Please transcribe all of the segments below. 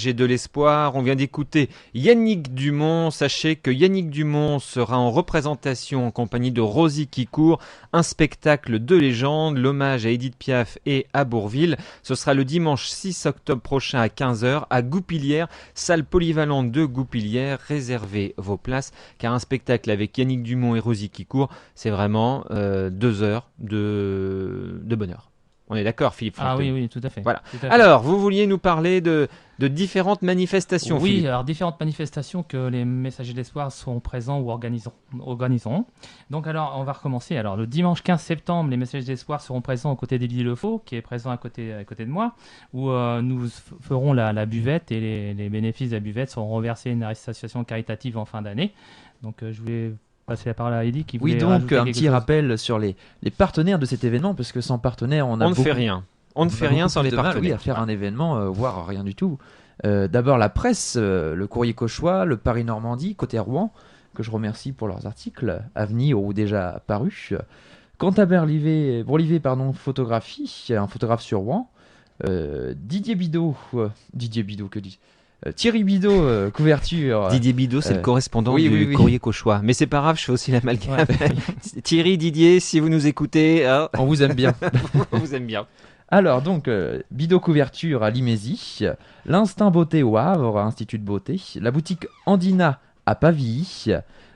messagers de l'espoir. On vient d'écouter Yannick Dumont. Sachez que Yannick Dumont sera en représentation en compagnie de Rosie qui court, un spectacle de légende, l'hommage à Édith Piaf et à Bourvil. Ce sera le dimanche 6 octobre prochain à 15h à Goupillières, salle polyvalente de Goupillières. Réservez vos places car un spectacle avec Yannick Dumont et Rosie qui court, c'est vraiment 2 heures de bonheur. On est d'accord, Philippe Fontaine? Ah oui, tout à fait. Voilà. Tout à fait. Alors, vous vouliez nous parler de différentes manifestations, Oui, Philippe. alors différentes manifestations que les messagers d'espoir seront présents ou organiseront. Donc alors, on va recommencer. Alors, le dimanche 15 septembre, les messagers d'espoir seront présents aux côtés d'Élie Lefaux, qui est présent à côté de moi, où nous ferons la buvette et les bénéfices de la buvette seront reversés à une association caritative en fin d'année. Donc, je voulais passer la parole à Eddie qui voulait Oui, donc rajouter un quelque petit chose. rappel sur les partenaires de cet événement, parce que sans partenaires, on On ne beaucoup- fait rien. On ne fait a rien beaucoup sans plus les de mal, partenaires. Oui, à faire un événement, voire rien du tout. D'abord la presse, le Courrier Cauchois, le Paris Normandie, côté Rouen, que je remercie pour leurs articles à venir ou déjà parus. Quentin Bourlivet, photographie, un photographe sur Rouen. Didier Bidot, que dis Thierry Bidot, couverture. Didier Bidot, c'est le correspondant oui, du oui. Courrier Cauchois. Mais c'est pas grave, je fais aussi l'amalgame. Ouais. Thierry, Didier, si vous nous écoutez, On vous aime bien. on vous aime bien. Alors donc, Bidot couverture à Limézy, l'Instinct Beauté au Havre, Institut de Beauté, la boutique Andina à Pavilly,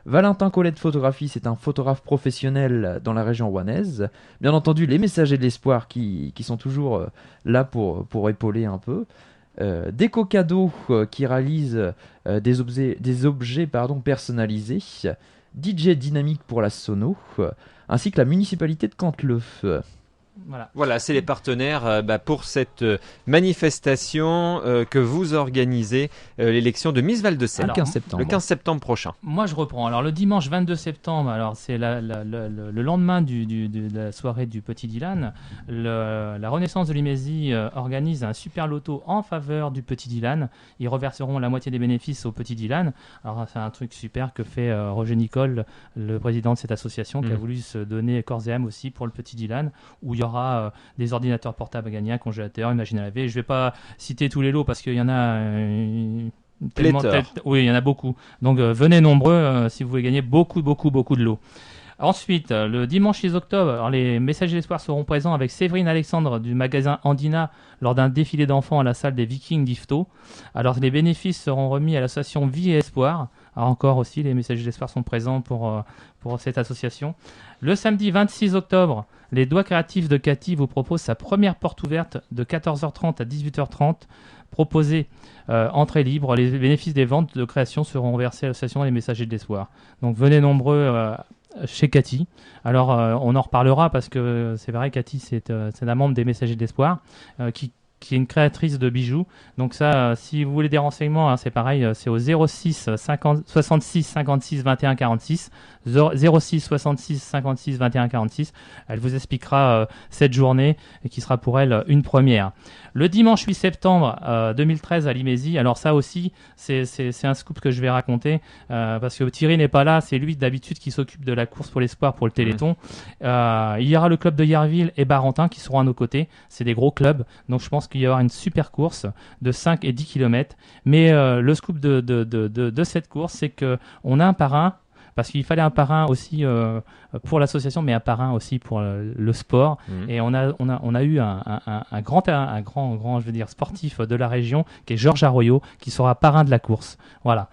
Valentin Colette Photographie, c'est un photographe professionnel dans la région rouennaise. Bien entendu, les messagers de l'espoir qui sont toujours là pour épauler un peu. Déco Cadeau qui réalise des objets personnalisés. DJ Dynamique pour la sono, ainsi que la municipalité de Canteleu. Voilà, c'est les partenaires pour cette manifestation que vous organisez, l'élection de Miss Val-de-Seine. Alors, Le 15 septembre. Le 15 septembre prochain. Moi, je reprends. Alors, le dimanche 22 septembre, alors c'est le lendemain de la soirée du Petit Dylan. La Renaissance de Limézy organise un super loto en faveur du Petit Dylan. Ils reverseront la moitié des bénéfices au Petit Dylan. Alors, c'est un truc super que fait Roger Nicole, le président de cette association, qui a voulu se donner corps et âme aussi pour le Petit Dylan, où il y aura des ordinateurs portables à gagner, un congélateur, une machine à laver. Je ne vais pas citer tous les lots parce qu'il y en a oui, il y en a beaucoup. Donc venez nombreux si vous voulez gagner beaucoup de lots. Ensuite, le dimanche 6 octobre, alors, les messagers d'espoir seront présents avec Séverine Alexandre du magasin Andina lors d'un défilé d'enfants à la salle des Vikings d'Yvetot. Alors les bénéfices seront remis à l'association Vie et Espoir. Alors encore aussi, les messagers d'espoir sont présents pour cette association. Le samedi 26 octobre, les Doigts Créatifs de Cathy vous proposent sa première porte ouverte de 14h30 à 18h30. Proposée entrée libre. Les bénéfices des ventes de création seront versés à l'association des messagers de l'espoir. Donc venez nombreux chez Cathy. Alors on en reparlera parce que c'est vrai, Cathy c'est un membre des messagers de l'espoir qui est une créatrice de bijoux. Donc ça, si vous voulez des renseignements, c'est pareil, c'est au 06 66 56 21 46. 06 66 56 21 46. Elle vous expliquera cette journée et qui sera pour elle une première. Le dimanche 8 septembre 2013 à Limézy, alors ça aussi, c'est un scoop que je vais raconter parce que Thierry n'est pas là, c'est lui d'habitude qui s'occupe de la course pour l'espoir pour le Téléthon. Il y aura le club de Yerville et Barentin qui seront à nos côtés. C'est des gros clubs, donc je pense qu'il y aura une super course de 5 et 10 km. Mais le scoop de cette course, c'est qu'on a un parrain. Parce qu'il fallait un parrain aussi pour l'association, mais un parrain aussi pour le sport. Et on a eu un grand, je veux dire, sportif de la région, qui est Georges Arroyo, qui sera parrain de la course. Voilà.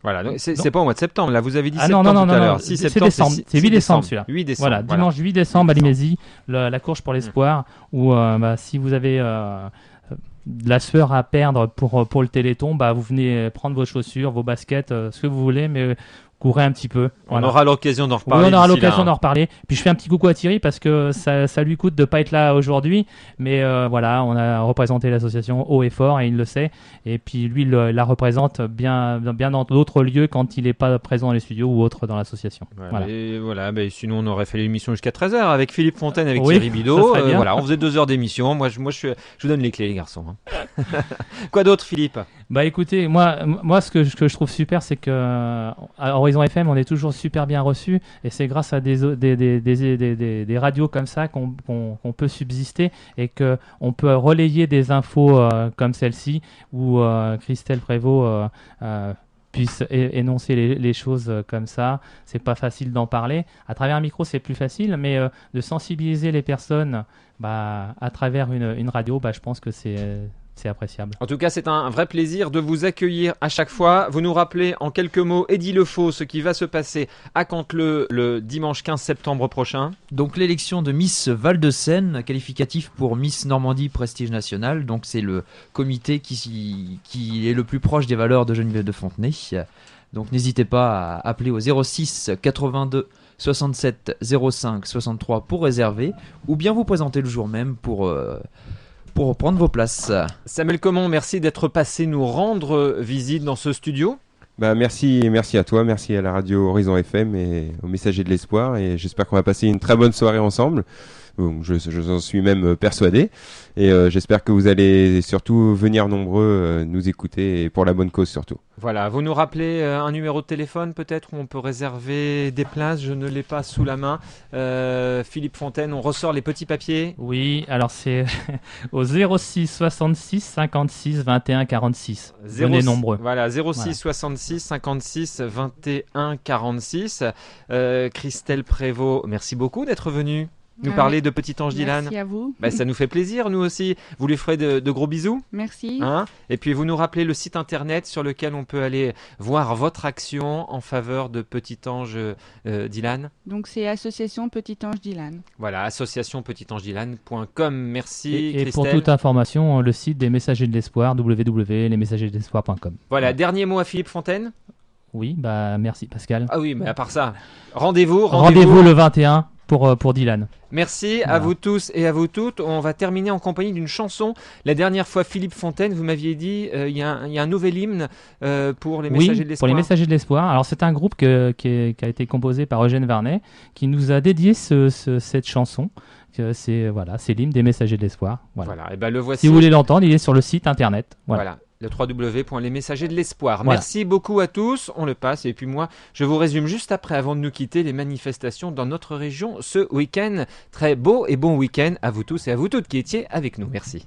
Voilà, donc c'est pas au mois de septembre, là vous avez dit Ah septembre non, tout à l'heure. 6 c'est septembre, décembre, c'est 8 décembre celui-là. 8 décembre. Voilà, dimanche 8 décembre à Limézy, la course pour l'espoir, où si vous avez de la sueur à perdre pour le Téléthon, vous venez prendre vos chaussures, vos baskets, ce que vous voulez, mais courez un petit peu. On aura l'occasion d'en reparler. Oui, on aura d'ici là, l'occasion d'en reparler. Puis je fais un petit coucou à Thierry parce que ça lui coûte de pas être là aujourd'hui. Mais voilà, on a représenté l'association haut et fort et il le sait. Et puis lui, il la représente bien dans d'autres lieux quand il n'est pas présent dans les studios ou autre dans l'association. Voilà. Et voilà, sinon on aurait fait l'émission jusqu'à 13h avec Philippe Fontaine, avec Oui, Thierry Bidot. ça serait bien. Voilà, on faisait 2 heures d'émission. Moi je vous donne les clés, les garçons. Quoi d'autre, Philippe ? Bah écoutez, moi ce que je trouve super, c'est que à Horizon FM, on est toujours super bien reçu, et c'est grâce à des radios comme ça qu'on peut subsister, et qu'on peut relayer des infos comme celle-ci, où Christelle Prévost puisse énoncer les choses comme ça. C'est pas facile d'en parler. À travers un micro, c'est plus facile, mais de sensibiliser les personnes à travers une radio, je pense que c'est appréciable. En tout cas, c'est un vrai plaisir de vous accueillir à chaque fois. Vous nous rappelez en quelques mots, Eddy Lefaux, ce qui va se passer à Canteleu le dimanche 15 septembre prochain. Donc l'élection de Miss Val-de-Seine, qualificatif pour Miss Normandie Prestige National. Donc c'est le comité qui est le plus proche des valeurs de Geneviève de Fontenay. Donc n'hésitez pas à appeler au 06 82 67 05 63 pour réserver, ou bien vous présenter le jour même pour prendre vos places. Samuel Comont, merci d'être passé nous rendre visite dans ce studio. Merci à toi, merci à la radio Horizon FM et aux Messagers de l'Espoir, et j'espère qu'on va passer une très bonne soirée ensemble. Bon, j'en suis même persuadé, et j'espère que vous allez surtout venir nombreux nous écouter, et pour la bonne cause surtout. Voilà, vous nous rappelez un numéro de téléphone peut-être où on peut réserver des places, je ne l'ai pas sous la main. Philippe Fontaine, on ressort les petits papiers. Oui, alors c'est au 06 66 56 21 46. Venez nombreux. Voilà, 06 66 56 21 46. Christelle Prévost, merci beaucoup d'être venue nous parler de Petit Ange Dylan. Merci à vous. Ça nous fait plaisir, nous aussi. Vous lui ferez de gros bisous. Merci. Et puis vous nous rappelez le site internet sur lequel on peut aller voir votre action en faveur de Petit Ange Dylan. Donc c'est association Petit Ange Dylan. Voilà, associationpetitangedylan.com. Merci et Christelle. pour toute information, le site des Messagers de l'Espoir, www.lesmessagersdelespoir.com. Voilà, dernier mot à Philippe Fontaine. Oui, merci Pascal. Ah oui, mais à part ça, rendez-vous le 21 pour Dylan. Merci à vous tous et à vous toutes. On va terminer en compagnie d'une chanson. La dernière fois, Philippe Fontaine, vous m'aviez dit il y a un nouvel hymne pour les Messagers de l'Espoir. Pour les Messagers de l'Espoir. Alors c'est un groupe qui a été composé par Eugène Varnet, qui nous a dédié cette chanson. C'est l'hymne des Messagers de l'Espoir. Voilà. Et le voici. Si vous voulez l'entendre, il est sur le site internet. Voilà. Le www.lesmessagers de l'espoir. Voilà. Merci beaucoup à tous, on le passe, et puis moi je vous résume juste après, avant de nous quitter, les manifestations dans notre région ce week-end. Très beau et bon week-end à vous tous et à vous toutes qui étiez avec nous. Merci.